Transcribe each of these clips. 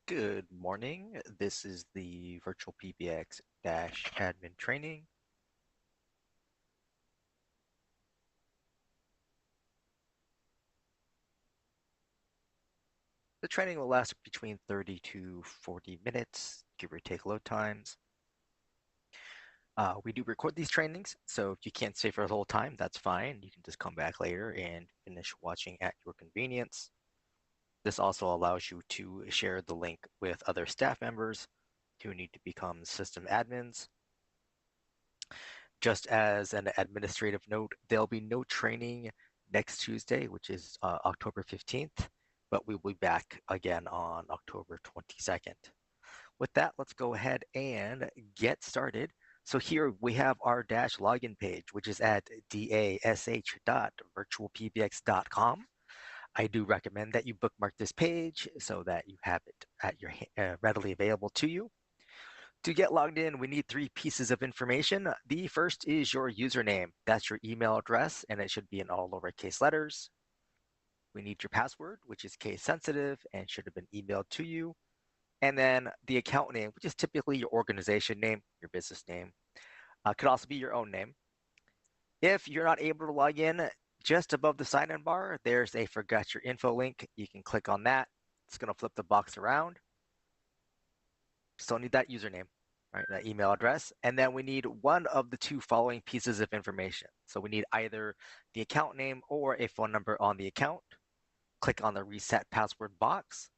Good morning. This is the Virtual PBX admin training. The training will last between 30 to 40 minutes, give or take load times. We do record these trainings, so if you can't stay for the whole time, that's fine. You can just come back later and finish watching at your convenience. This also allows you to share the link with other staff members who need to become system admins. Just as an administrative note, there'll be no training next Tuesday, which is October 15th, but we will be back again on October 22nd. With that, let's go ahead and get started. So here we have our dash login page, which is at dash.virtualpbx.com. I do recommend that you bookmark this page so that you have it at your readily available to you. To get logged in, we need three pieces of information. The first is your username. That's your email address, and it should be in all lowercase letters. We need your password, which is case sensitive and should have been emailed to you. And then the account name, which is typically your organization name, your business name. Could also be your own name. If you're not able to log in, just above the sign-in bar, there's a forgot your info link. You can click on that. It's going to flip the box around. Still need that username, right? That email address. And then we need one of the two following pieces of information. So we need either the account name or a phone number on the account. Click on the reset password box.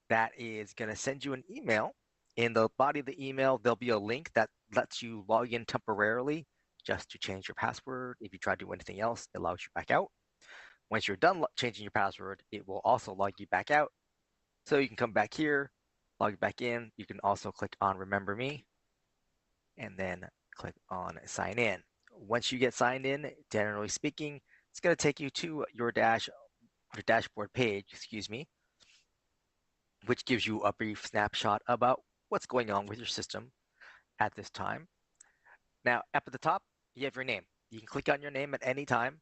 That is going to send you an email. In the body of the email, there'll be a link that lets you log in temporarily just to change your password. If you try to do anything else, it allows you back out. Once you're done changing your password, it will also log you back out. So you can come back here, log back in. You can also click on Remember Me and then click on Sign In. Once you get signed in, generally speaking, it's going to take you to your dashboard page, which gives you a brief snapshot about what's going on with your system at this time. Now, up at the top, you have your name. You can click on your name at any time,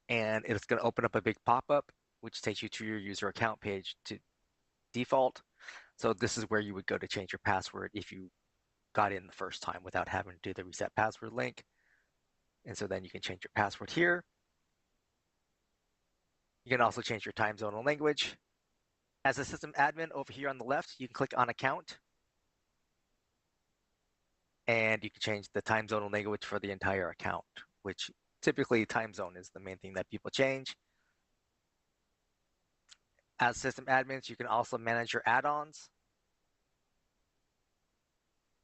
and it's going to open up a big pop-up, which takes you to your user account page to default. So this is where you would go to change your password if you got in the first time without having to do the reset password link. And so then you can change your password here. You can also change your time zone and language. As a system admin over here on the left, you can click on account. And you can change the time zone and language for the entire account, which typically time zone is the main thing that people change. As system admins, you can also manage your add-ons.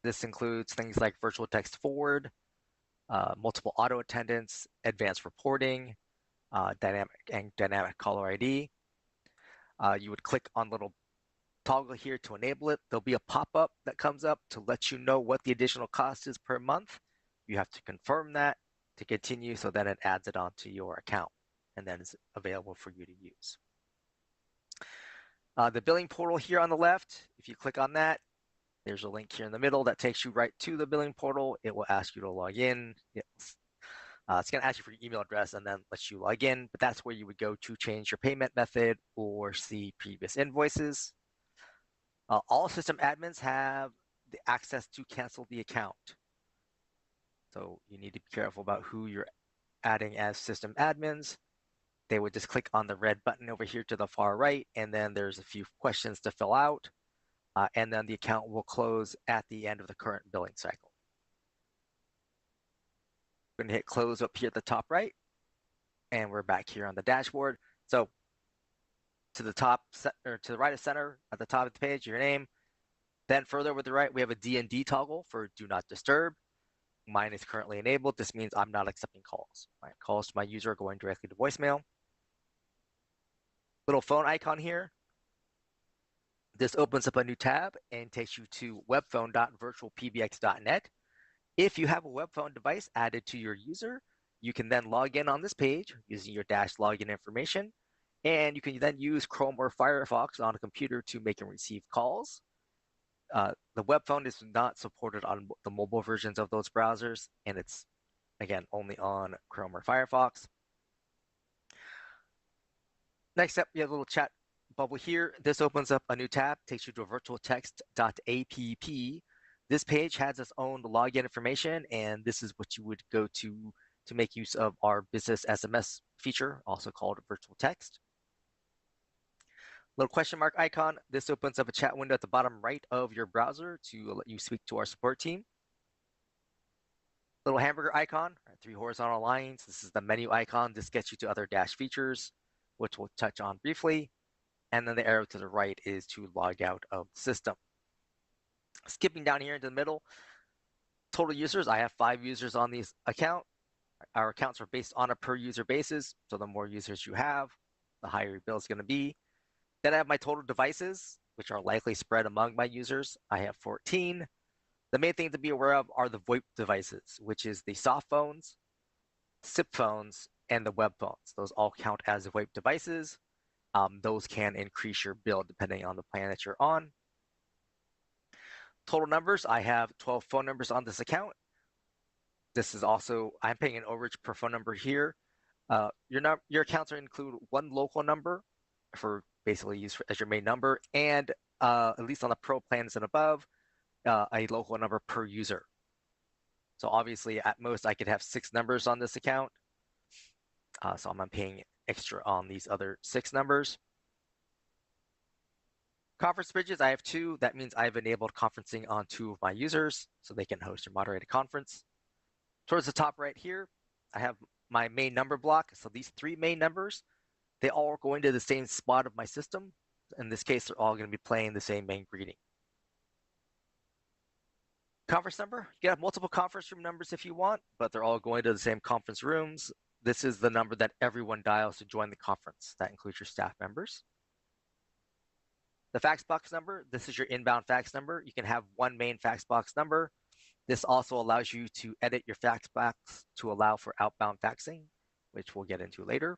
This includes things like virtual text forward, multiple auto attendance, advanced reporting, dynamic caller ID. You would click on little toggle here to enable it. There'll be a pop-up that comes up to let you know what the additional cost is per month. You have to confirm that to continue, so then it adds it onto your account and then it's available for you to use. The billing portal here on the left, if you click on that, there's a link here in the middle that takes you right to the billing portal. It will ask you to log in. It's going to ask you for your email address and then let you log in, but that's where you would go to change your payment method or see previous invoices. All system admins have the access to cancel the account. So you need to be careful about who you're adding as system admins. They would just click on the red button over here to the far right, and then there's a few questions to fill out, and then the account will close at the end of the current billing cycle. We're going to hit close up here at the top right, and we're back here on the dashboard. So to the top, or to the right of center at the top of the page, your name. Then further with the right, we have a D&D toggle for do not disturb. Mine is currently enabled. This means I'm not accepting calls. Right? Calls to my user are going directly to voicemail. Little phone icon here. This opens up a new tab and takes you to webphone.virtualpbx.net. If you have a web phone device added to your user, you can then log in on this page using your dash login information. And you can then use Chrome or Firefox on a computer to make and receive calls. The web phone is not supported on the mobile versions of those browsers, and it's, again, only on Chrome or Firefox. Next up, we have a little chat bubble here, this opens up a new tab, takes you to virtualtext.app. This page has its own login information, and this is what you would go to make use of our business SMS feature, also called virtual text. Little question mark icon. This opens up a chat window at the bottom right of your browser to let you speak to our support team. Little hamburger icon, 3 horizontal lines. This is the menu icon. This gets you to other dash features, which we'll touch on briefly. And then the arrow to the right is to log out of the system. Skipping down here into the middle, total users. I have 5 users on this account. Our accounts are based on a per user basis. So the more users you have, the higher your bill is going to be. Then I have my total devices, which are likely spread among my users. I have 14. The main thing to be aware of are the VoIP devices, which is the soft phones, SIP phones, and the web phones. Those all count as VoIP devices. Those can increase your bill depending on the plan that you're on. Total numbers, I have 12 phone numbers on this account. This is also, I'm paying an overage per phone number here. Your accounts are include one local number for basically use as your main number, and at least on the pro plans and above, a local number per user. So obviously, at most, I could have 6 numbers on this account. So I'm paying extra on these other 6 numbers. Conference bridges, I have 2. That means I've enabled conferencing on 2 of my users, so they can host or moderate a conference. Towards the top right here, I have my main number block. So these 3 main numbers, they all go into the same spot of my system. In this case, they're all going to be playing the same main greeting. Conference number, you can have multiple conference room numbers if you want, but they're all going to the same conference rooms. This is the number that everyone dials to join the conference. That includes your staff members. The fax box number, this is your inbound fax number. You can have one main fax box number. This also allows you to edit your fax box to allow for outbound faxing, which we'll get into later.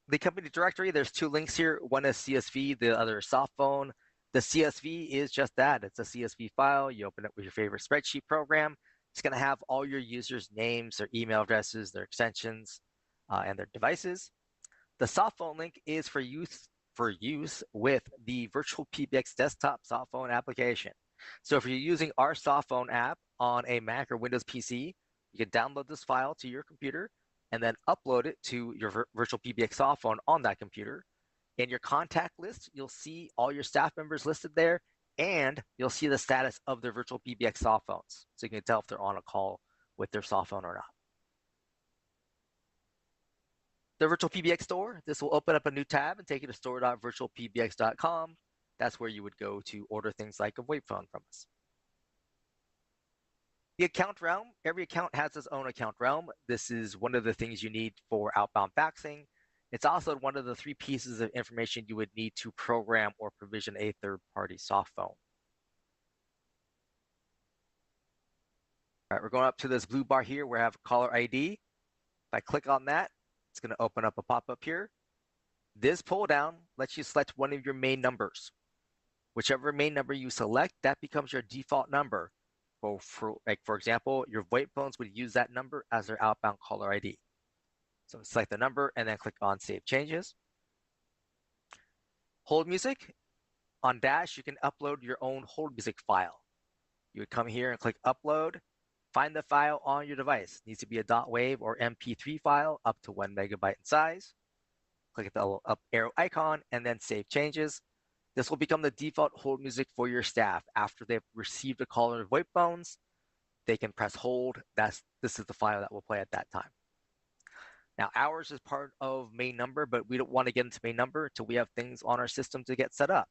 The company directory, there's 2 links here. One is CSV, the other is soft phone. The CSV is just that. It's a CSV file. You open it with your favorite spreadsheet program. It's going to have all your users' names, their email addresses, their extensions, and their devices. The soft phone link is for use with the VirtualPBX desktop soft phone application. So if you're using our soft phone app on a Mac or Windows PC, you can download this file to your computer and then upload it to your VirtualPBX soft phone on that computer. In your contact list, you'll see all your staff members listed there, and you'll see the status of their VirtualPBX soft phones. So you can tell if they're on a call with their soft phone or not. The VirtualPBX store, this will open up a new tab and take you to store.virtualpbx.com. That's where you would go to order things like a VoIP phone from us. The account realm, every account has its own account realm. This is one of the things you need for outbound faxing. It's also one of the 3 pieces of information you would need to program or provision a third-party soft phone. All right, we're going up to this blue bar here where I have caller ID. If I click on that, it's going to open up a pop-up here. This pull down lets you select one of your main numbers. Whichever main number you select, that becomes your default number. For example, your VoIP phones would use that number as their outbound caller ID. So select the number and then click on Save Changes. Hold music. On Dash, you can upload your own hold music file. You would come here and click Upload. Find the file on your device. It needs to be a .wav or MP3 file up to 1 megabyte in size. Click at the little up arrow icon and then Save Changes. This will become the default hold music for your staff. After they've received a call on their VoIP phones, they can press hold. This is the file that will play at that time. Now, ours is part of main number, but we don't want to get into main number until we have things on our system to get set up.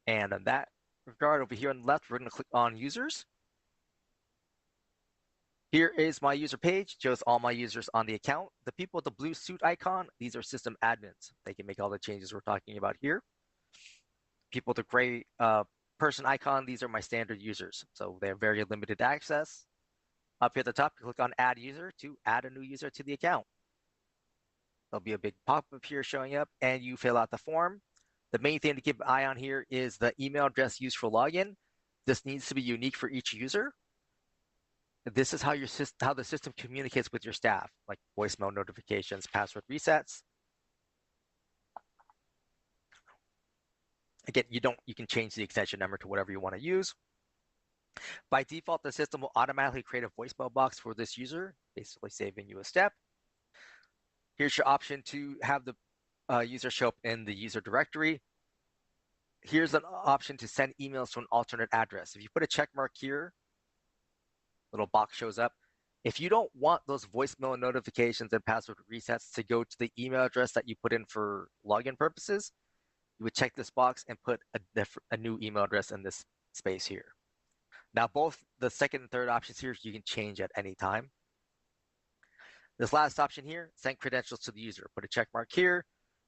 And in that regard, over here on the left, we're going to click on users. Here is my user page, shows all my users on the account. The people with the blue suit icon, these are system admins. They can make all the changes we're talking about here. People with the gray person icon, these are my standard users. So they have very limited access. Up here at the top, you click on add user to add a new user to the account. There'll be a big pop-up here showing up, and you fill out the form. The main thing to keep an eye on here is the email address used for login. This needs to be unique for each user. This is how the system communicates with your staff, like voicemail notifications, password resets. Again, you can change the extension number to whatever you want to use. By default, the system will automatically create a voicemail box for this user, basically saving you a step. Here's your option to have the user show up in the user directory. Here's an option to send emails to an alternate address. If you put a check mark here, little box shows up. If you don't want those voicemail notifications and password resets to go to the email address that you put in for login purposes, you would check this box and put a new email address in this space here. Now, both the second and third options here, you can change at any time. This last option here, send credentials to the user. Put a check mark here.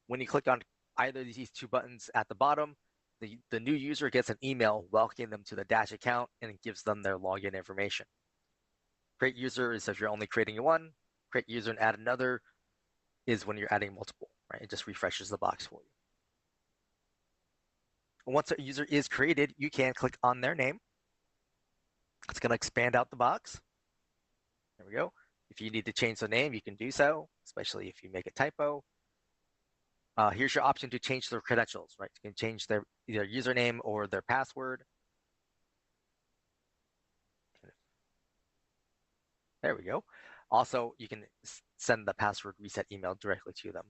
When you click on either of these two buttons at the bottom, the new user gets an email welcoming them to the Dash account, and it gives them their login information. Create user is if you're only creating one. Create user and add another is when you're adding multiple, right? It just refreshes the box for you. Once a user is created, you can click on their name. It's going to expand out the box. There we go. If you need to change the name, you can do so, especially if you make a typo. Here's your option to change their credentials, right? You can change their either username or their password. There we go. Also, you can send the password reset email directly to them.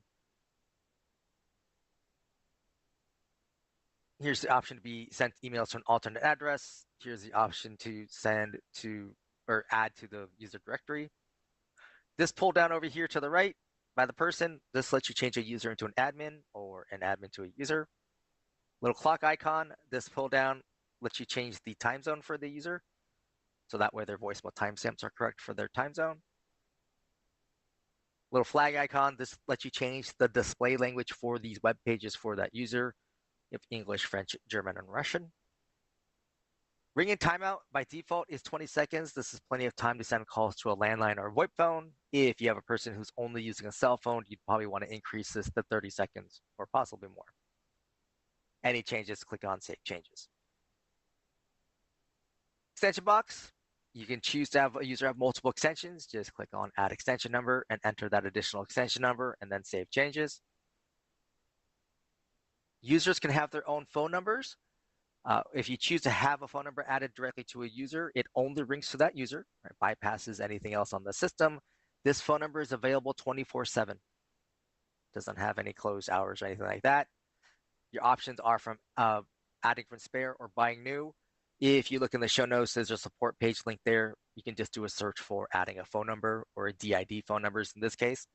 Here's the option to be sent emails to an alternate address. Here's the option to send to or add to the user directory. This pull down over here to the right by the person, this lets you change a user into an admin or an admin to a user. Little clock icon, this pull down lets you change the time zone for the user. So that way their voicemail timestamps are correct for their time zone. Little flag icon, this lets you change the display language for these web pages for that user. You have English, French, German, and Russian. Ring and timeout by default is 20 seconds. This is plenty of time to send calls to a landline or a VoIP phone. If you have a person who's only using a cell phone, you'd probably want to increase this to 30 seconds or possibly more. Any changes, click on Save Changes. Extension box. You can choose to have a user have multiple extensions. Just click on Add Extension Number and enter that additional extension number and then Save Changes. Users can have their own phone numbers. If you choose to have a phone number added directly to a user, it only rings to that user, right? Bypasses anything else on the system. This phone number is available 24/7. Doesn't have any closed hours or anything like that. Your options are from adding from spare or buying new. If you look in the show notes, there's a support page link there. You can just do a search for adding a phone number or a DID phone numbers in this case,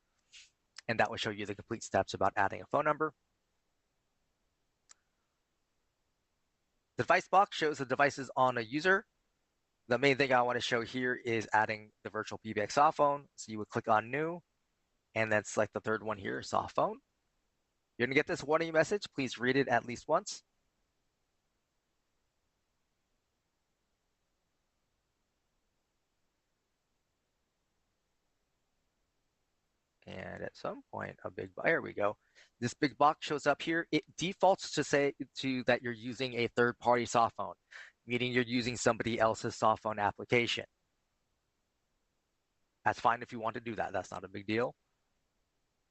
and that will show you the complete steps about adding a phone number. The device box shows the devices on a user. The main thing I want to show here is adding the VirtualPBX soft phone. So you would click on New, and then select the third one here, Soft Phone. You're going to get this warning message. Please read it at least once. And at some point, there we go. This big box shows up here. It defaults to say that you're using a third-party soft phone, meaning you're using somebody else's soft phone application. That's fine if you want to do that. That's not a big deal.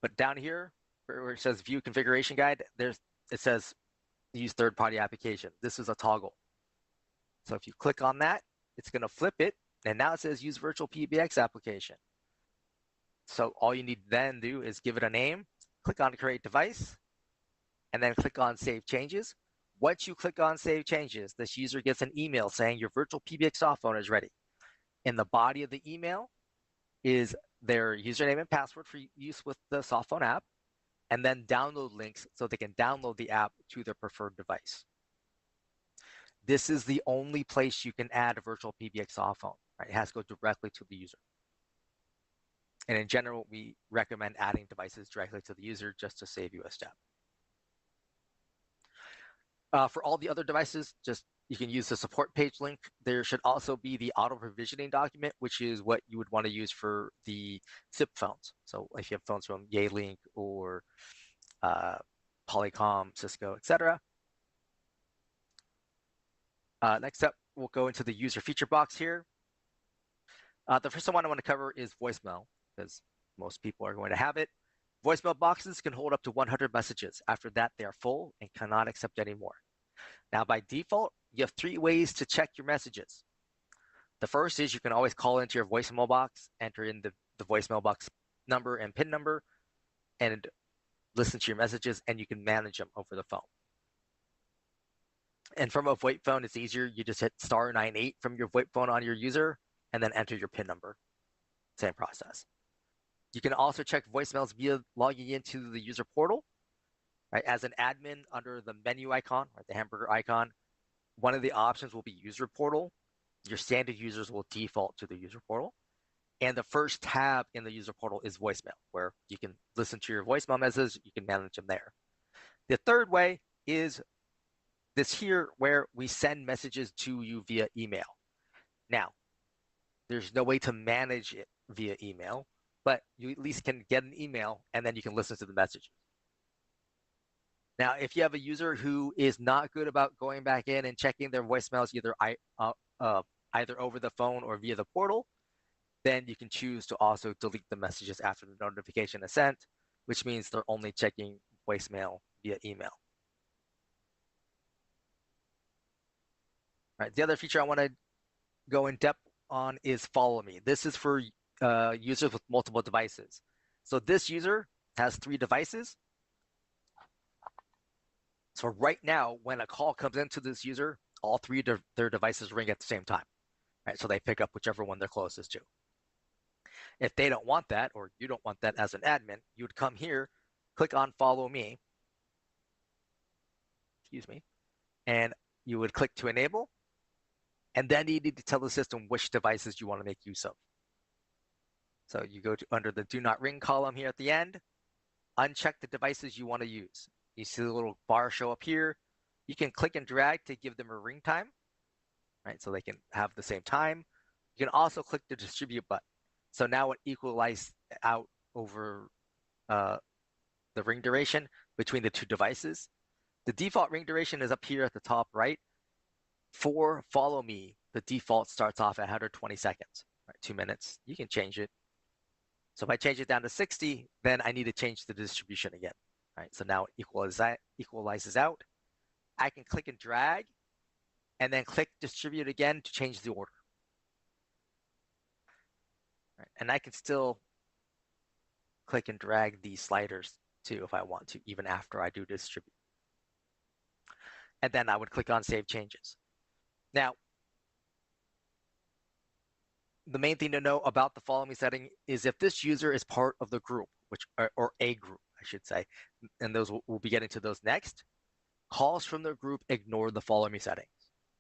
But down here, where it says View Configuration Guide, it says Use Third-Party Application. This is a toggle. So if you click on that, it's going to flip it, and now it says Use VirtualPBX Application. So all you need to then do is give it a name, click on Create Device, and then click on Save Changes. Once you click on Save Changes, this user gets an email saying your VirtualPBX soft phone is ready. In the body of the email is their username and password for use with the soft phone app, and then download links so they can download the app to their preferred device. This is the only place you can add a VirtualPBX soft phone, right? It has to go directly to the user. And in general, we recommend adding devices directly to the user just to save you a step. For all the other devices, you can use the support page link. There should also be the auto provisioning document, which is what you would want to use for the SIP phones. So if you have phones from Yealink or Polycom, Cisco, etc. Next up, we'll go into the user feature box here. The first one I want to cover is voicemail, because most people are going to have it. Voicemail boxes can hold up to 100 messages. After that, they are full and cannot accept any more. Now, by default, you have 3 ways to check your messages. The first is you can always call into your voicemail box, enter in the voicemail box number and PIN number, and listen to your messages, and you can manage them over the phone. And from a VoIP phone, it's easier. You just hit *98 from your VoIP phone on your user, and then enter your PIN number. Same process. You can also check voicemails via logging into the user portal. Right? As an admin, under the menu icon, right, the hamburger icon, one of the options will be user portal. Your standard users will default to the user portal. And the first tab in the user portal is voicemail, where you can listen to your voicemail messages. You can manage them there. The third way is this here, where we send messages to you via email. Now, there's no way to manage it via email, but you at least can get an email, and then you can listen to the messages. Now, if you have a user who is not good about going back in and checking their voicemails either over the phone or via the portal, then you can choose to also delete the messages after the notification is sent, which means they're only checking voicemail via email. All right, the other feature I want to go in depth on is Follow Me. This is for users with multiple devices. So this user has 3 devices. So right now, when a call comes into this user, all 3 of their devices ring at the same time. Right? So they pick up whichever one they're closest to. If they don't want that, or you don't want that as an admin, you would come here, click on Follow Me, and you would click to enable, and then you need to tell the system which devices you want to make use of. So you go to under the Do Not Ring column here at the end, uncheck the devices you want to use. You see the little bar show up here. You can click and drag to give them a ring time, right? So they can have the same time. You can also click the distribute button. So now it equalizes out over the ring duration between the 2 devices. The default ring duration is up here at the top right. For Follow Me, the default starts off at 120 seconds, right? 2 minutes. You can change it. So if I change it down to 60, then I need to change the distribution again. Right? So now it equalizes out. I can click and drag, and then click distribute again to change the order. Right? And I can still click and drag these sliders too if I want to, even after I do distribute. And then I would click on Save Changes. Now, the main thing to know about the Follow Me setting is if this user is part of the group, or a group, I should say, and we'll be getting to those next, calls from the group ignore the Follow Me settings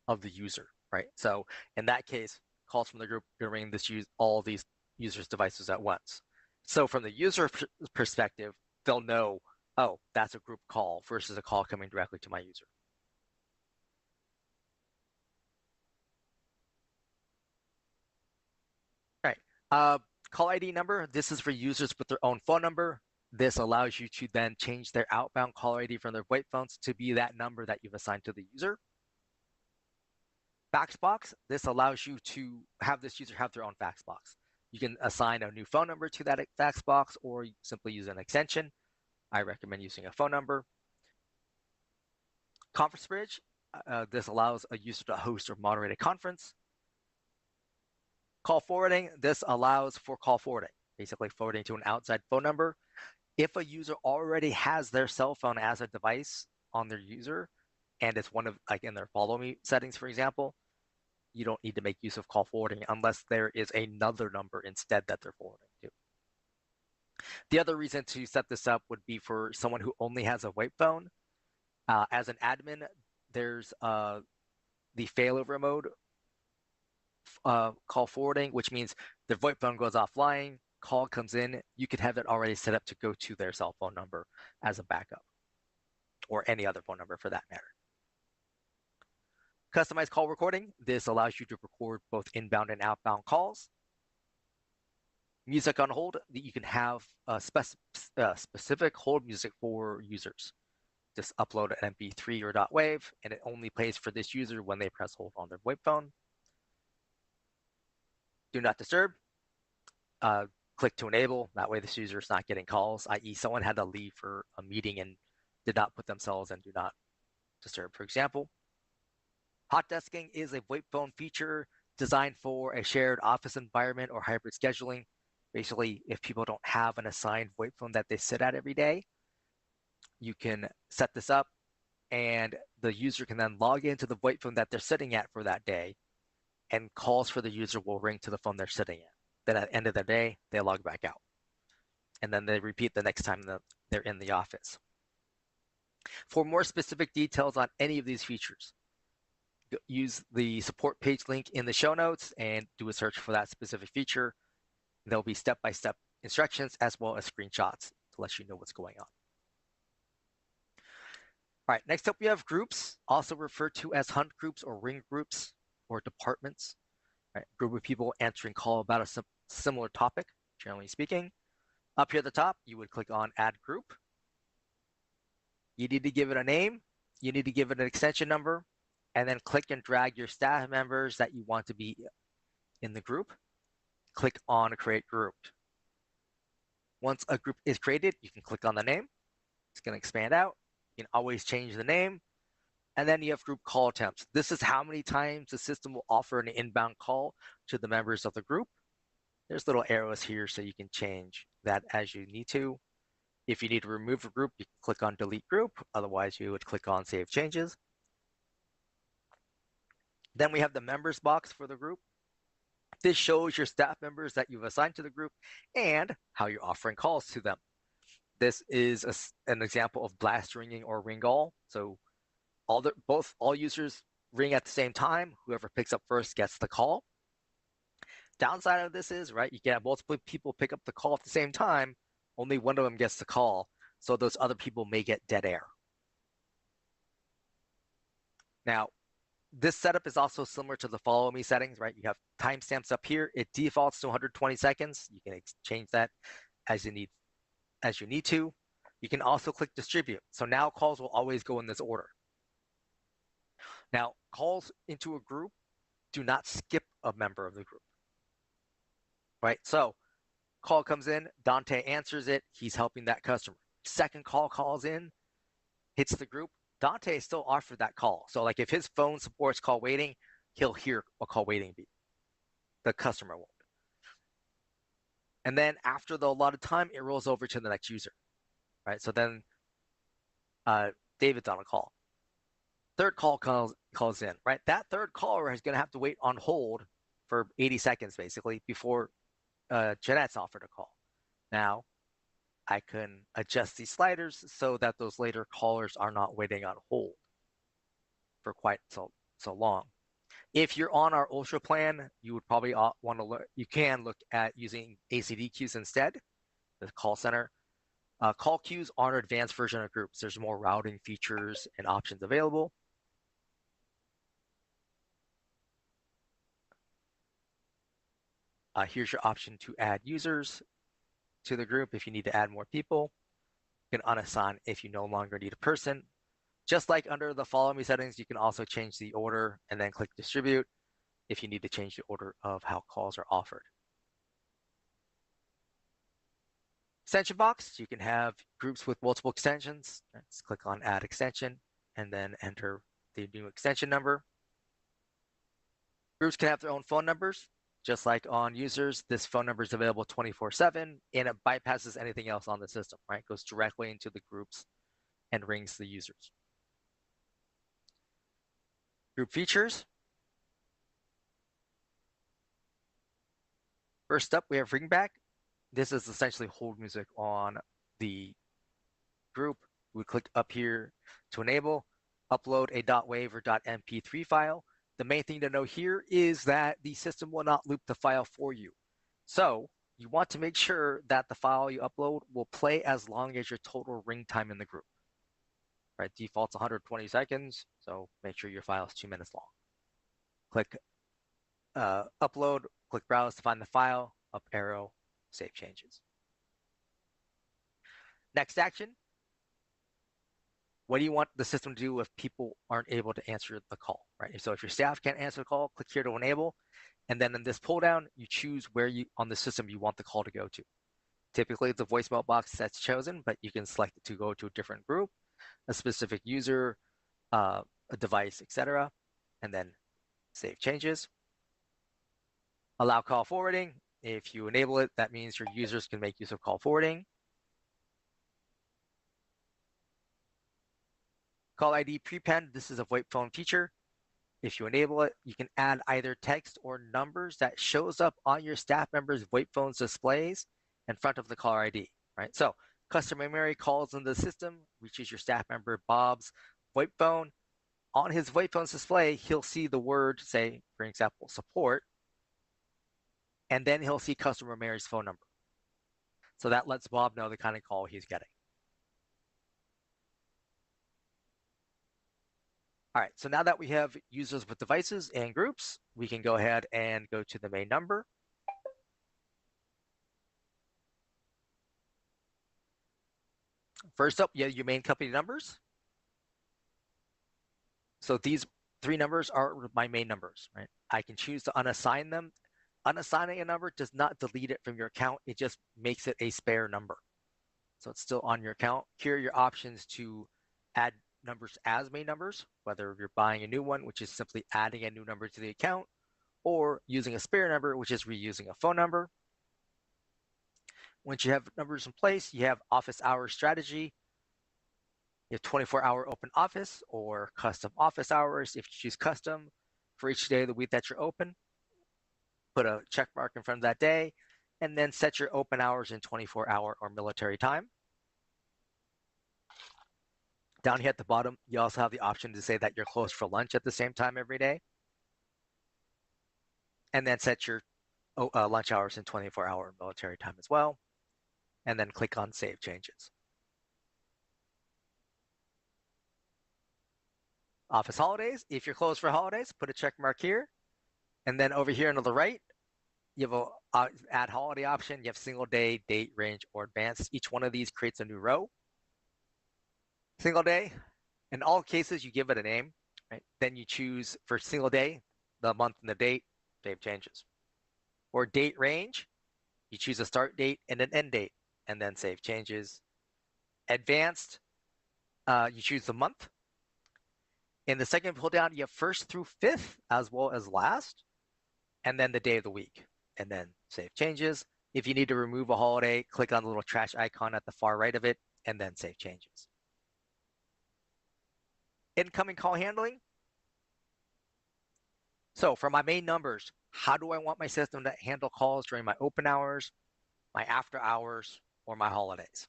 of the user, right? So in that case, calls from the group are going to ring all these users' devices at once. So from the user perspective, they'll know, oh, that's a group call versus a call coming directly to my user. All right. Call ID number, this is for users with their own phone number. This allows you to then change their outbound caller ID from their VoIP phones to be that number that you've assigned to the user. Fax box, this allows you to have this user have their own fax box. You can assign a new phone number to that fax box, or simply use an extension. I recommend using a phone number. Conference bridge, this allows a user to host or moderate a conference. Call forwarding, this allows for call forwarding, basically forwarding to an outside phone number. If a user already has their cell phone as a device on their user, and it's one of, like in their Follow Me settings, for example, you don't need to make use of call forwarding unless there is another number instead that they're forwarding to. The other reason to set this up would be for someone who only has a VoIP phone. As an admin, there's the failover mode call forwarding, which means the VoIP phone goes offline, call comes in, you could have it already set up to go to their cell phone number as a backup, or any other phone number for that matter. Customized call recording, this allows you to record both inbound and outbound calls. Music on hold, you can have a specific hold music for users. Just upload an MP3 or .wav, and it only plays for this user when they press hold on their VoIP phone. Do not disturb. Click to enable. That way this user is not getting calls, i.e. someone had to leave for a meeting and did not put themselves in do not to serve. For example, hot desking is a VoIP phone feature designed for a shared office environment or hybrid scheduling. Basically, if people don't have an assigned VoIP phone that they sit at every day, you can set this up and the user can then log into the VoIP phone that they're sitting at for that day, and calls for the user will ring to the phone they're sitting at. Then at the end of the day, they log back out. And then they repeat the next time that they're in the office. For more specific details on any of these features, use the support page link in the show notes and do a search for that specific feature. There'll be step-by-step instructions as well as screenshots to let you know what's going on. All right, next up we have groups, also referred to as hunt groups or ring groups or departments. Right, group of people answering call about a similar topic, generally speaking. Up here at the top, you would click on Add Group. You need to give it a name. You need to give it an extension number, and then click and drag your staff members that you want to be in the group. Click on Create Group. Once a group is created, you can click on the name. It's going to expand out. You can always change the name. And then you have group call attempts. This is how many times the system will offer an inbound call to the members of the group. There's little arrows here so you can change that as you need to. If you need to remove a group, you can click on Delete Group. Otherwise, you would click on Save Changes. Then we have the members box for the group. This shows your staff members that you've assigned to the group and how you're offering calls to them. This is an example of blast ringing or ring all. So all users ring at the same time. Whoever picks up first gets the call. Downside of this is, right, you can have multiple people pick up the call at the same time. Only one of them gets the call. So those other people may get dead air. Now, this setup is also similar to the follow me settings, right? You have timestamps up here. It defaults to 120 seconds. You can change that as you need to. You can also click distribute. So now calls will always go in this order. Now, calls into a group do not skip a member of the group, right? So call comes in, Dante answers it. He's helping that customer. Second call calls in, hits the group. Dante is still offered that call. So like if his phone supports call waiting, he'll hear a call waiting beep. The customer won't. And then after the allotted time, it rolls over to the next user, right? So then David's on a call. Third call calls in, right? That third caller is going to have to wait on hold for 80 seconds, basically, before Jeanette's offered a call. Now, I can adjust these sliders so that those later callers are not waiting on hold for quite so long. If you're on our Ultra plan, you would probably want to look. You can look at using ACD queues instead, the call center. Call queues are an advanced version of groups. There's more routing features and options available. Here's your option to add users to the group if you need to add more people. You can unassign if you no longer need a person. Just like under the follow me settings, you can also change the order and then click distribute if you need to change the order of how calls are offered. Extension box, you can have groups with multiple extensions. Let's click on add extension and then enter the new extension number. Groups can have their own phone numbers. Just like on users, this phone number is available 24/7 and it bypasses anything else on the system, right? It goes directly into the groups and rings the users. Group features. First up, we have ringback. This is essentially hold music on the group. We click up here to enable, upload a .wav or .mp3 file. The main thing to know here is that the system will not loop the file for you. So you want to make sure that the file you upload will play as long as your total ring time in the group. Right, default's 120 seconds, so make sure your file is 2 minutes long. Click upload, click browse to find the file, up arrow, save changes. Next action. What do you want the system to do if people aren't able to answer the call, right? So if your staff can't answer the call, click here to enable. And then in this pull down, you choose where on the system you want the call to go to. Typically, it's a voicemail box that's chosen, but you can select it to go to a different group, a specific user, a device, etc., and then save changes. Allow call forwarding. If you enable it, that means your users can make use of call forwarding. Call ID prepend. This is a VoIP phone feature. If you enable it, you can add either text or numbers that shows up on your staff members' VoIP phone's displays in front of the caller ID, right? So customer Mary calls in the system, reaches your staff member Bob's VoIP phone. On his VoIP phone's display, he'll see the word, say, for example, support, and then he'll see customer Mary's phone number. So that lets Bob know the kind of call he's getting. All right, so now that we have users with devices and groups, we can go ahead and go to the main number. First up, you have your main company numbers. So these three numbers are my main numbers, right? I can choose to unassign them. Unassigning a number does not delete it from your account. It just makes it a spare number. So it's still on your account. Here are your options to add numbers as main numbers, whether you're buying a new one, which is simply adding a new number to the account, or using a spare number, which is reusing a phone number. Once you have numbers in place, you have office hours strategy. You have 24-hour open office or custom office hours. If you choose custom for each day of the week that you're open, put a check mark in front of that day, and then set your open hours in 24-hour or military time. Down here at the bottom, you also have the option to say that you're closed for lunch at the same time every day. And then set your lunch hours in 24-hour military time as well. And then click on Save Changes. Office holidays. If you're closed for holidays, put a check mark here. And then over here on the right, you have a add holiday option. You have single day, date, range, or advanced. Each one of these creates a new row. Single day. In all cases, you give it a name. Right? Then you choose for single day, the month and the date, save changes. Or date range, you choose a start date and an end date, and then save changes. Advanced, you choose the month. In the second pull down, you have first through fifth as well as last, and then the day of the week, and then save changes. If you need to remove a holiday, click on the little trash icon at the far right of it, and then save changes. Incoming call handling. So for my main numbers, how do I want my system to handle calls during my open hours, my after hours, or my holidays?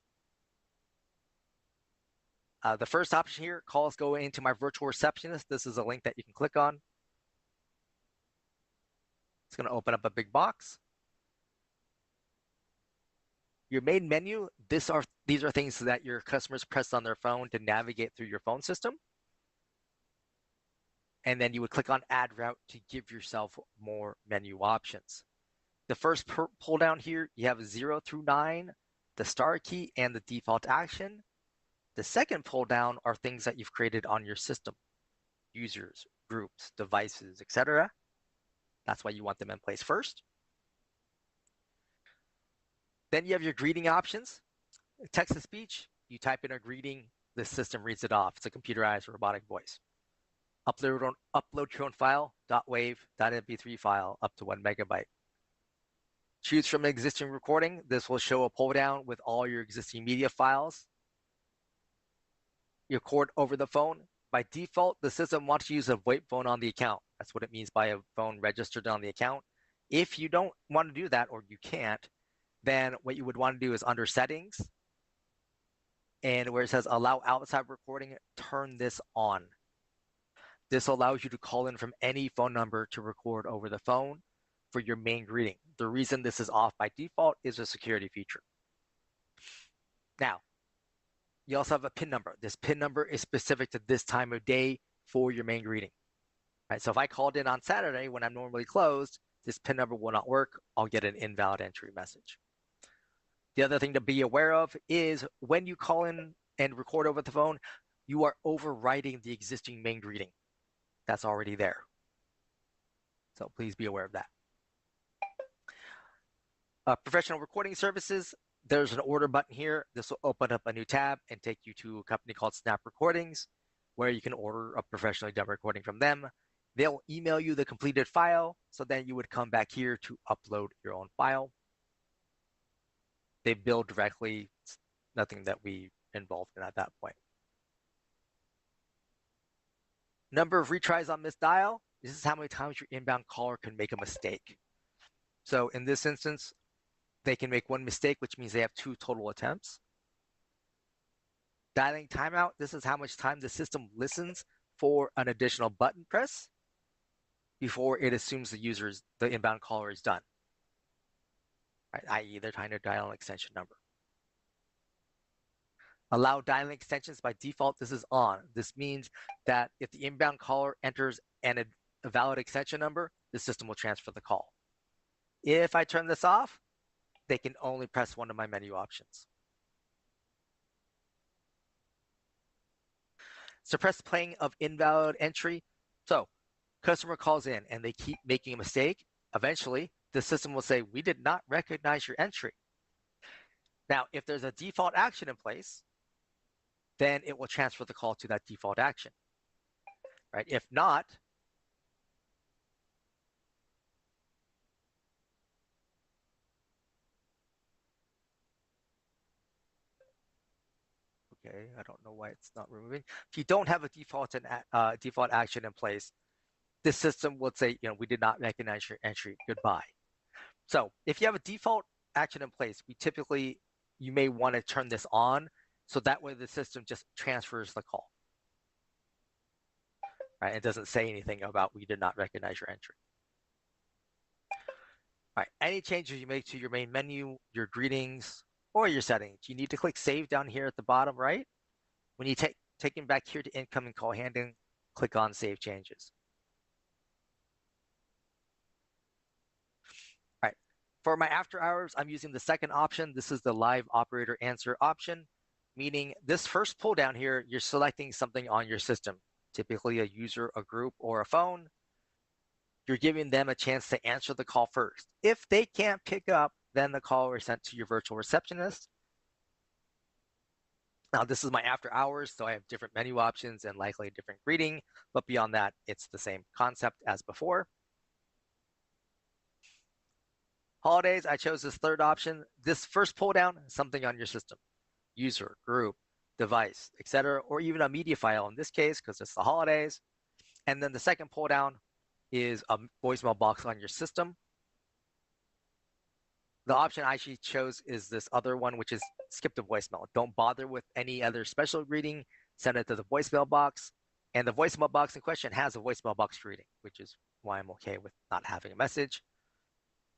The first option here, calls go into my virtual receptionist. This is a link that you can click on. It's going to open up a big box. Your main menu, these are things that your customers press on their phone to navigate through your phone system. And then you would click on Add Route to give yourself more menu options. The first pull down here, you have 0 through 9, the star key, and the default action. The second pull down are things that you've created on your system, users, groups, devices, etc. That's why you want them in place first. Then you have your greeting options. Text to speech, you type in a greeting, the system reads it off. It's a computerized robotic voice. Upload your own file, .wav, .mp3 file up to 1 megabyte. Choose from an existing recording. This will show a pull down with all your existing media files. You record over the phone. By default, the system wants to use a VoIP phone on the account. That's what it means by a phone registered on the account. If you don't want to do that, or you can't, then what you would want to do is under settings, and where it says allow outside recording, turn this on. This allows you to call in from any phone number to record over the phone for your main greeting. The reason this is off by default is a security feature. Now, you also have a PIN number. This PIN number is specific to this time of day for your main greeting. Right, so if I called in on Saturday when I'm normally closed, this PIN number will not work. I'll get an invalid entry message. The other thing to be aware of is when you call in and record over the phone, you are overriding the existing main greeting that's already there. So please be aware of that. Professional recording services, there's an order button here. This will open up a new tab and take you to a company called Snap Recordings. where you can order a professionally done recording from them. They'll email you the completed file, so then you would come back here to upload your own file. They bill directly. It's nothing that we involved in at that point. Number of retries on missed dial. This is how many times your inbound caller can make a mistake. So in this instance, they can make one mistake, which means they have 2 total attempts. Dialing timeout. This is how much time the system listens for an additional button press before it assumes the inbound caller is done, right? I.e., they're trying to dial an extension number. Allow dialing extensions by default. This is on. This means that if the inbound caller enters a valid extension number, the system will transfer the call. If I turn this off, they can only press one of my menu options. Suppress playing of invalid entry. So customer calls in and they keep making a mistake. Eventually, the system will say, we did not recognize your entry. Now, if there's a default action in place, then it will transfer the call to that default action, right? If not, okay, I don't know why it's not removing. If you don't have a default action in place, this system will say, we did not recognize your entry, goodbye. So if you have a default action in place, you may want to turn this on, so that way the system just transfers the call, right? It doesn't say anything about we did not recognize your entry. All right, any changes you make to your main menu, your greetings, or your settings, you need to click Save down here at the bottom right. When you take them back here to incoming call handling, click on Save Changes. All right, for my after hours, I'm using the second option. This is the live operator answer option, meaning this first pull down here, you're selecting something on your system, typically a user, a group, or a phone. You're giving them a chance to answer the call first. If they can't pick up, then the call is sent to your virtual receptionist. Now, this is my after hours, so I have different menu options and likely a different greeting, but beyond that, it's the same concept as before. Holidays, I chose this third option. This first pull down, something on your system, user, group, device, etc., or even a media file in this case, because it's the holidays. And then the second pull down is a voicemail box on your system. The option I actually chose is this other one, which is skip the voicemail. Don't bother with any other special greeting. Send it to the voicemail box. And the voicemail box in question has a voicemail box greeting, which is why I'm okay with not having a message.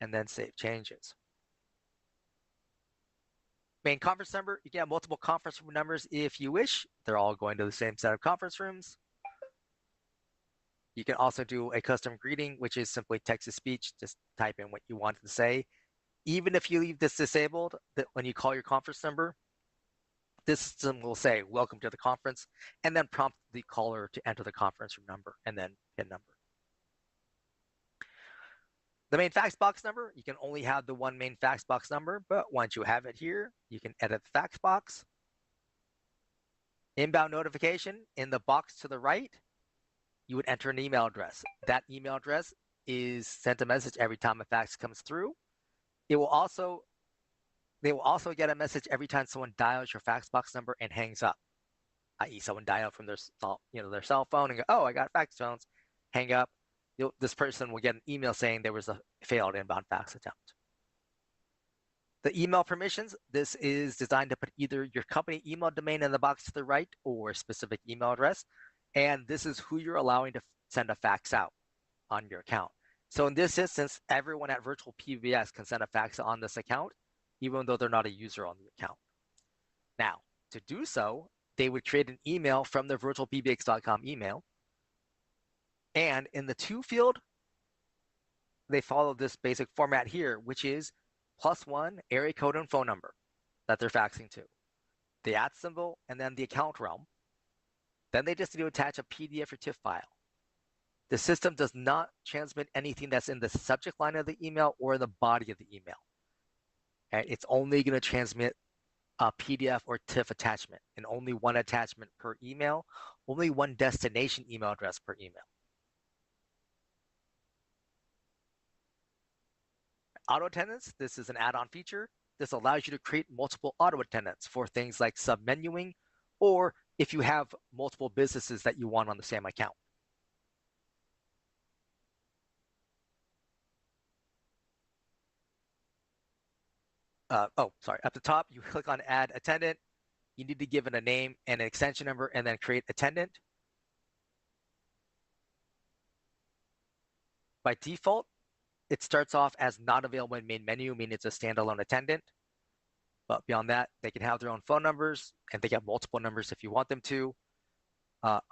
And then save changes. Main conference number, you can have multiple conference room numbers if you wish. They're all going to the same set of conference rooms. You can also do a custom greeting, which is simply text-to-speech. Just type in what you want to say. Even if you leave this disabled, that when you call your conference number, this system will say, welcome to the conference, and then prompt the caller to enter the conference room number and then PIN number. The main fax box number, you can only have the one main fax box number, but once you have it here, you can edit the fax box. Inbound notification, in the box to the right, you would enter an email address. That email address is sent a message every time a fax comes through. They will also get a message every time someone dials your fax box number and hangs up, i.e. someone dialed from their cell phone and go, oh, I got fax phones, hang up. This person will get an email saying there was a failed inbound fax attempt. The email permissions, this is designed to put either your company email domain in the box to the right or a specific email address. And this is who you're allowing to send a fax out on your account. So in this instance, everyone at VirtualPBX can send a fax on this account, even though they're not a user on the account. Now, to do so, they would create an email from their virtualpbx.com email. And in the to field, they follow this basic format here, which is +1 area code and phone number that they're faxing to, the @ symbol, and then the account realm. Then they just need to attach a PDF or TIFF file. The system does not transmit anything that's in the subject line of the email or in the body of the email. And it's only going to transmit a PDF or TIFF attachment, and only one attachment per email, only one destination email address per email. Auto attendants, this is an add-on feature. This allows you to create multiple auto attendants for things like submenuing, or if you have multiple businesses that you want on the same account. Sorry. At the top, you click on Add Attendant. You need to give it a name and an extension number, and then create attendant. By default, it starts off as not available in main menu, meaning it's a standalone attendant. But beyond that, they can have their own phone numbers, and they get multiple numbers if you want them to.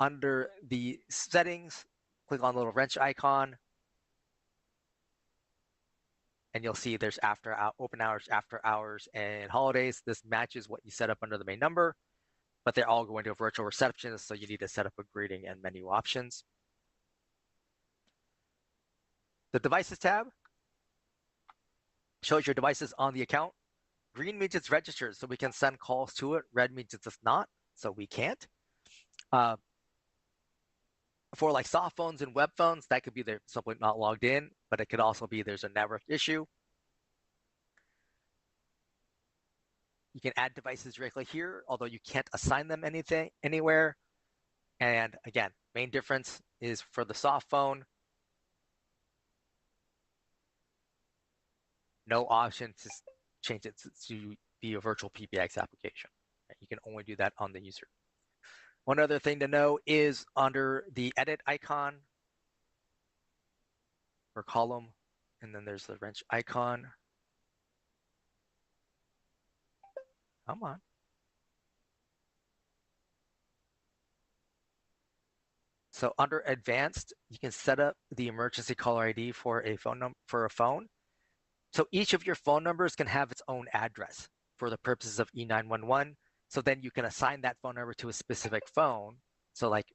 Under the settings, click on the little wrench icon, and you'll see there's open hours, after hours, and holidays. This matches what you set up under the main number, but they're all going to a virtual receptionist, so you need to set up a greeting and menu options. The Devices tab shows your devices on the account. Green means it's registered, so we can send calls to it. Red means it's not, so we can't. For like soft phones and web phones, that could be they're simply not logged in, but it could also be there's a network issue. You can add devices directly here, although you can't assign them anything anywhere. And again, main difference is for the soft phone, no option to change it to be a VirtualPBX application. You can only do that on the user. One other thing to know is under the edit icon or column, and then there's the wrench icon. Come on. So under advanced, you can set up the emergency caller ID for a phone. So each of your phone numbers can have its own address for the purposes of E911. So then you can assign that phone number to a specific phone. So like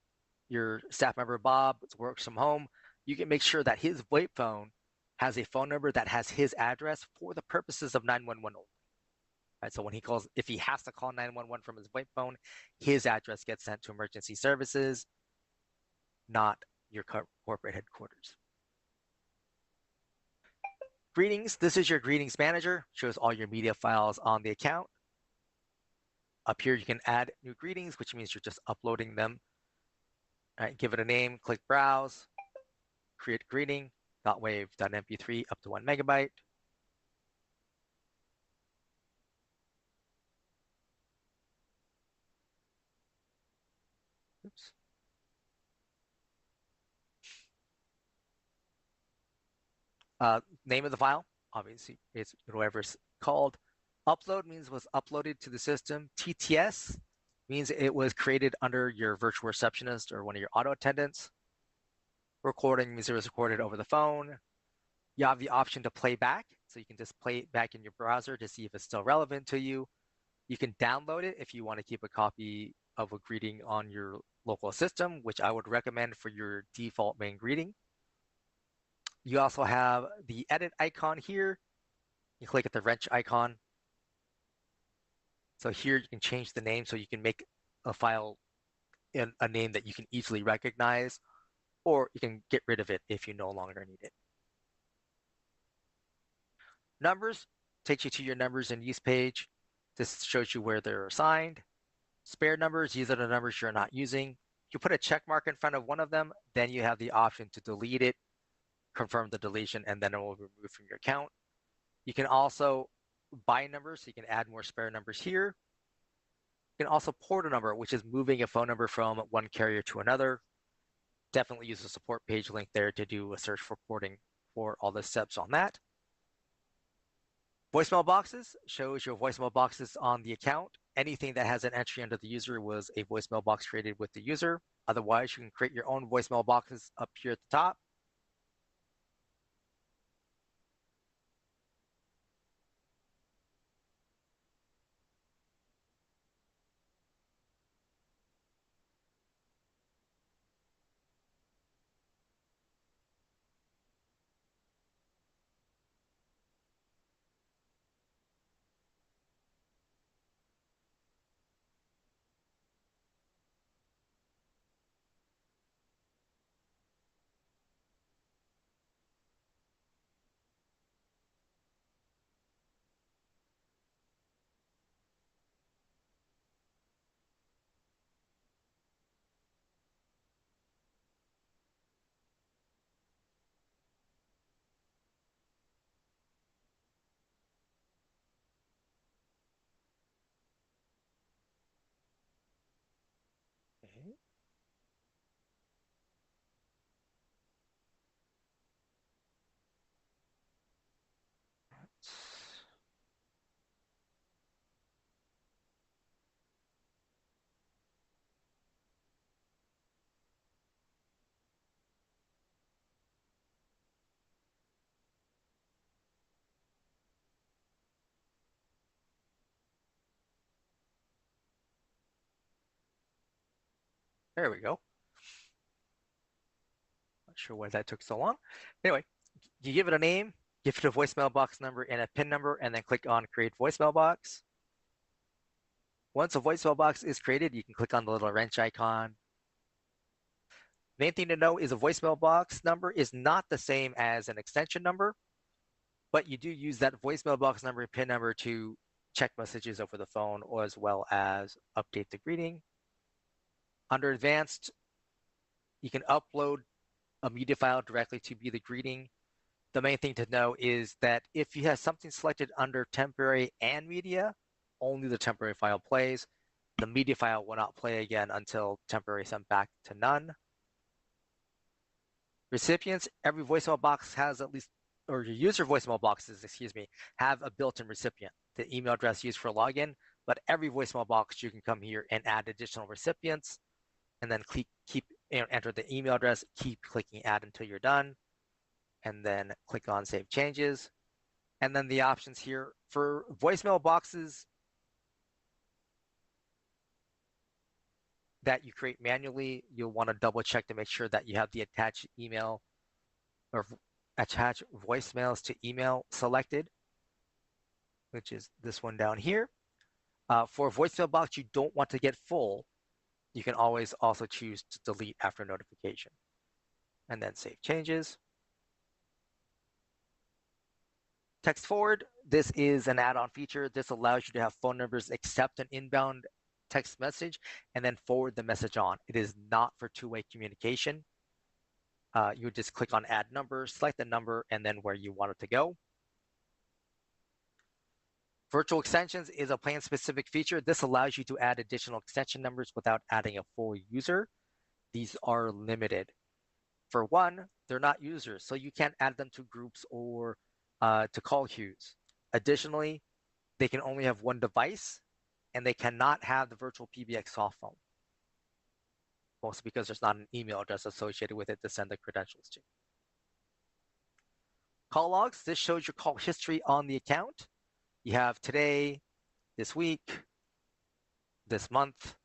your staff member Bob works from home, you can make sure that his VoIP phone has a phone number that has his address for the purposes of 911 only. Right, so when he calls, if he has to call 911 from his VoIP phone, his address gets sent to emergency services, not your corporate headquarters. Greetings, this is your greetings manager, shows all your media files on the account. Up here, you can add new greetings, which means you're just uploading them. All right, give it a name, click browse, create greeting, .wave.mp3 up to 1 megabyte. Oops. Name of the file, obviously, it's whatever it's called. Upload means was uploaded to the system. TTS means it was created under your virtual receptionist or one of your auto attendants. Recording means it was recorded over the phone. You have the option to play back, so you can just play it back in your browser to see if it's still relevant to you. You can download it if you want to keep a copy of a greeting on your local system, which I would recommend for your default main greeting. You also have the edit icon here. You click at the wrench icon. So here you can change the name so you can make a file in a name that you can easily recognize, or you can get rid of it if you no longer need it. Numbers takes you to your numbers and use page. This shows you where they're assigned. Spare numbers, these are the numbers you're not using. You put a check mark in front of one of them, then you have the option to delete it, confirm the deletion, and then it will be removed from your account. You can also buy numbers, so you can add more spare numbers here. You can also port a number, which is moving a phone number from one carrier to another. Definitely use the support page link there to do a search for porting for all the steps on that. Voicemail boxes shows your voicemail boxes on the account. Anything that has an entry under the user was a voicemail box created with the user. Otherwise, you can create your own voicemail boxes up here at the top. There we go. Not sure why that took so long. Anyway, you give it a name, give it a voicemail box number and a PIN number, and then click on Create Voicemail Box. Once a voicemail box is created, you can click on the little wrench icon. Main thing to know is a voicemail box number is not the same as an extension number, but you do use that voicemail box number and PIN number to check messages over the phone, or as well as update the greeting. Under advanced, you can upload a media file directly to be the greeting. The main thing to know is that if you have something selected under temporary and media, only the temporary file plays. The media file will not play again until temporary sent back to none. Recipients, every voicemail box has at least, or your user voicemail boxes, excuse me, have a built-in recipient, the email address used for login, but every voicemail box, you can come here and add additional recipients, and then enter the email address, keep clicking add until you're done, and then click on save changes. And then the options here for voicemail boxes that you create manually, you'll want to double check to make sure that you have the attached email or attach voicemails to email selected, which is this one down here. For a voicemail box you don't want to get full, you can always also choose to delete after notification. And then save changes. Text forward, this is an add-on feature. This allows you to have phone numbers accept an inbound text message and then forward the message on. It is not for two-way communication. You would just click on add number, select the number, and then where you want it to go. Virtual extensions is a plan-specific feature. This allows you to add additional extension numbers without adding a full user. These are limited. For one, they're not users, so you can't add them to groups or to call queues. Additionally, they can only have one device, and they cannot have the VirtualPBX soft phone, mostly because there's not an email address associated with it to send the credentials to. Call logs, this shows your call history on the account. You have today, this week, this month,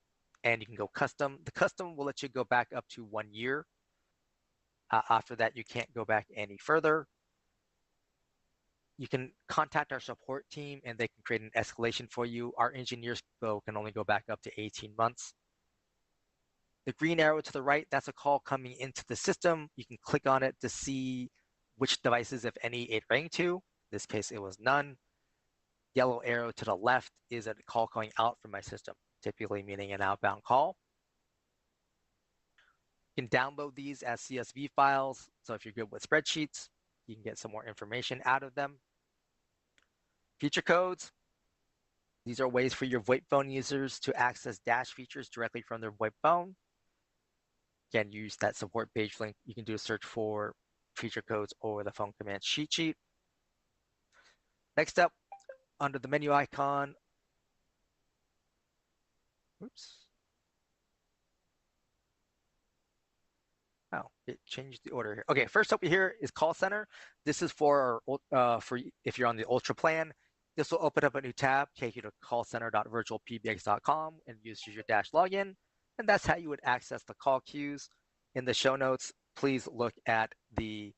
and you can go custom. The custom will let you go back up to 1 year. After that, you can't go back any further. You can contact our support team and they can create an escalation for you. Our engineers can only go back up to 18 months. The green arrow to the right, that's a call coming into the system. You can click on it to see which devices, if any, it rang to. In this case, it was none. Yellow arrow to the left is a call going out from my system, typically meaning an outbound call. You can download these as CSV files. So if you're good with spreadsheets, you can get some more information out of them. Feature codes. These are ways for your VoIP phone users to access Dash features directly from their VoIP phone. Again, use that support page link. You can do a search for feature codes or the phone command cheat sheet. Next up, under the menu icon, oops. Oh, it changed the order here. Okay, first up here is call center. This is for if you're on the Ultra plan. This will open up a new tab, take you to callcenter.virtualpbx.com and use your Dash login. And that's how you would access the call queues. In the show notes, please look at the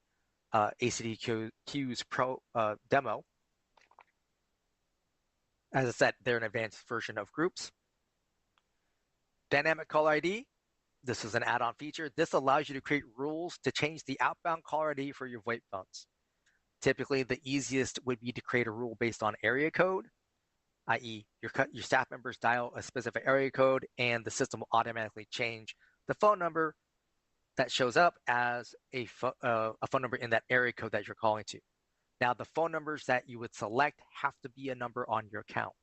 ACD QUEUES Pro demo. As I said, they're an advanced version of groups. Dynamic caller ID. This is an add-on feature. This allows you to create rules to change the outbound caller ID for your VoIP phones. Typically, the easiest would be to create a rule based on area code, i.e. your staff members dial a specific area code and the system will automatically change the phone number that shows up as a phone number in that area code that you're calling to. Now, the phone numbers that you would select have to be a number on your account.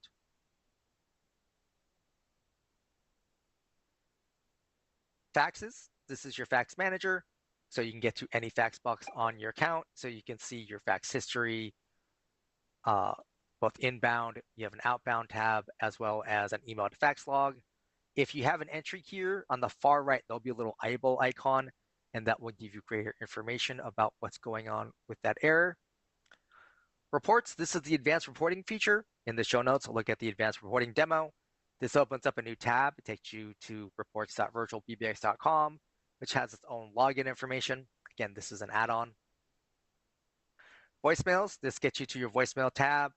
Faxes, this is your fax manager. So you can get to any fax box on your account. So you can see your fax history, both inbound, you have an outbound tab, as well as an email to fax log. If you have an entry here on the far right, there'll be a little eyeball icon, and that will give you greater information about what's going on with that error. Reports, this is the advanced reporting feature. In the show notes, look at the advanced reporting demo. This opens up a new tab. It takes you to reports.virtualpbx.com, which has its own login information. Again, this is an add-on. Voicemails, this gets you to your voicemail tab.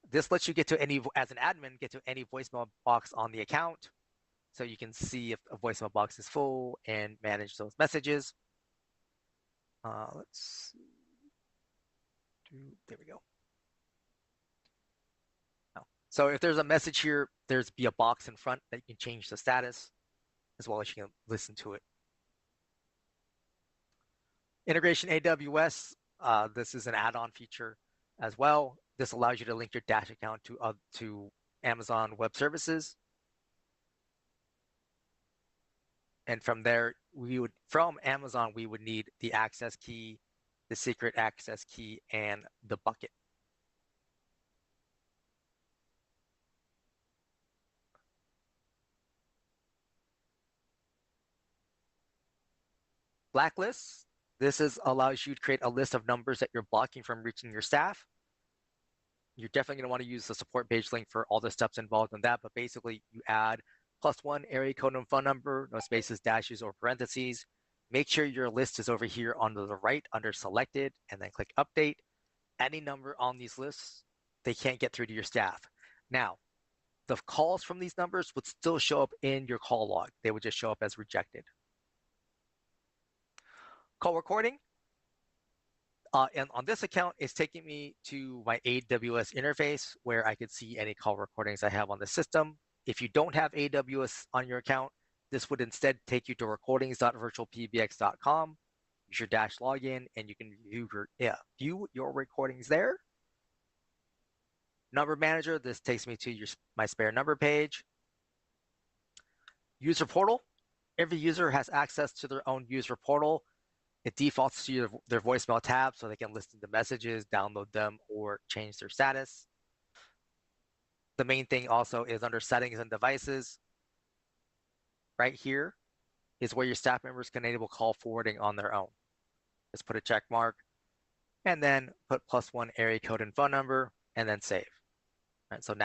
This lets you get to any, as an admin, get to any voicemail box on the account. So you can see if a voicemail box is full and manage those messages. Let's do, there we go. Oh. So if there's a message here, there's be a box in front that you can change the status, as well as you can listen to it. Integration AWS, this is an add-on feature as well. This allows you to link your Dash account to Amazon Web Services. And from there, from Amazon, we would need the access key, the secret access key, and the bucket. Blacklists, allows you to create a list of numbers that you're blocking from reaching your staff. You're definitely going to want to use the support page link for all the steps involved in that, but basically you add +1 area code and phone number, no spaces, dashes, or parentheses. Make sure your list is over here on the right under selected, and then click update. Any number on these lists, they can't get through to your staff. Now, the calls from these numbers would still show up in your call log. They would just show up as rejected. Call recording. And on this account, it's taking me to my AWS interface where I could see any call recordings I have on the system. If you don't have AWS on your account, this would instead take you to recordings.virtualpbx.com. Use your Dash login, and you can view your recordings there. Number manager, this takes me to my spare number page. User portal, every user has access to their own user portal. It defaults to their voicemail tab so they can listen to messages, download them, or change their status. The main thing also is under settings and devices. Right here is where your staff members can enable call forwarding on their own. Just put a check mark and then put +1 area code and phone number and then save. All right, so now